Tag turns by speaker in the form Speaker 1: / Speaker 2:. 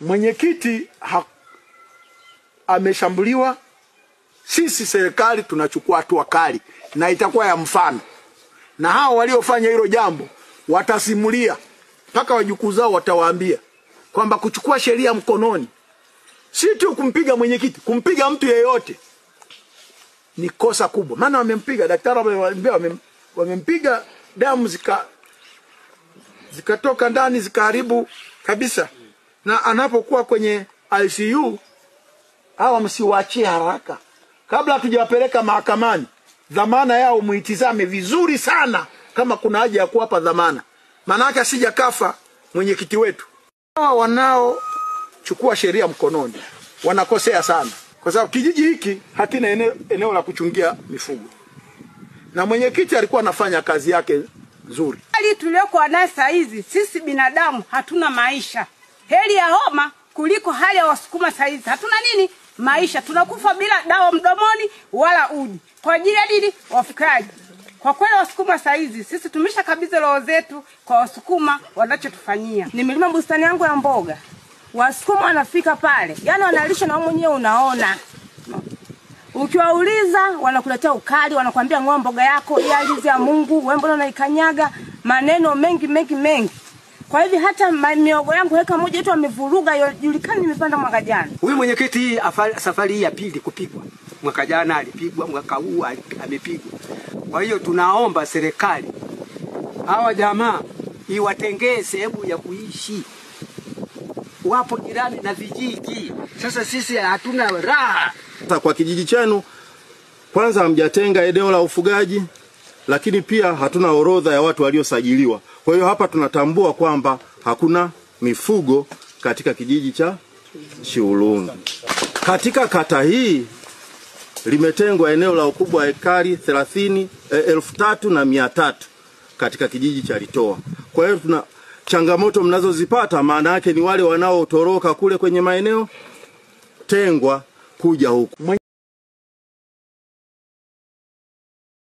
Speaker 1: Mwenyekiti ameshambuliwa. Sisi serikali tunachukua hatua kali na itakuwa ya mfano. Na hao waliofanya hilo jambo watasimulia mpaka wajukuu zao, watawaambia kwamba kuchukua sheria mkononi si tu kumpiga mwenyekiti, kumpiga mtu yeyote ni kosa kubwa. Maana wamempiga daktari, wamempiga damu zikatoka ndani zikaharibu kabisa. Na anapokuwa kwenye ICU, hawa msiwaachie haraka. Kabla hatujawapeleka mahakamani, dhamana yao muitizame vizuri sana kama kuna haja ya kuwapa dhamana. Maana yake asija kafa mwenyekiti wetu. Hawa wanaochukua sheria mkononi wanakosea sana, kwa sababu kijiji hiki hakina eneo la kuchungia mifugo. Na mwenyekiti alikuwa anafanya kazi yake nzuri.
Speaker 2: Hali tuliokuwa nayo saa hizi, sisi binadamu hatuna maisha. Heri ya homa kuliko hali ya Wasukuma saa hizi. Hatuna nini? Maisha. Tunakufa bila dawa mdomoni wala uji. Kwa ajili ya nini? Wafukaji. Kwa kweli Wasukuma saa hizi sisi tumeshakabidhi roho zetu kwa Wasukuma wanachotufanyia. Nimelima bustani yangu ya mboga. Wasukuma wanafika pale, yani wanalisha na mwenyewe unaona. Ukiwauliza wanakuletea ukali, wanakuambia ngoa mboga yako ya alizi ya Mungu, wewe mbona unaikanyaga, maneno mengi. Kwa hivyo hata miogo yangu heka moja tu amevuruga, julikani nimepanda mwaka jana.
Speaker 3: Huyu mwenyekiti safari hii ya pili kupigwa. Mwaka jana alipigwa, mwaka huu amepigwa. Kwa hiyo tunaomba serikali hawa jamaa iwatengee sehemu ya kuishi. Wapo jirani na vijiji. Sasa sisi hatuna raha.
Speaker 4: Kwa kijiji chenu kwanza hamjatenga eneo la ufugaji, lakini pia hatuna orodha ya watu waliosajiliwa. Kwa hiyo hapa tunatambua kwamba hakuna mifugo katika kijiji cha Chiulungi. Katika kata hii limetengwa eneo la ukubwa wa ekari 3,300 katika kijiji cha Litoa. Kwa hiyo tuna changamoto mnazozipata, maana yake ni wale wanaotoroka kule kwenye maeneo tengwa kuja huku.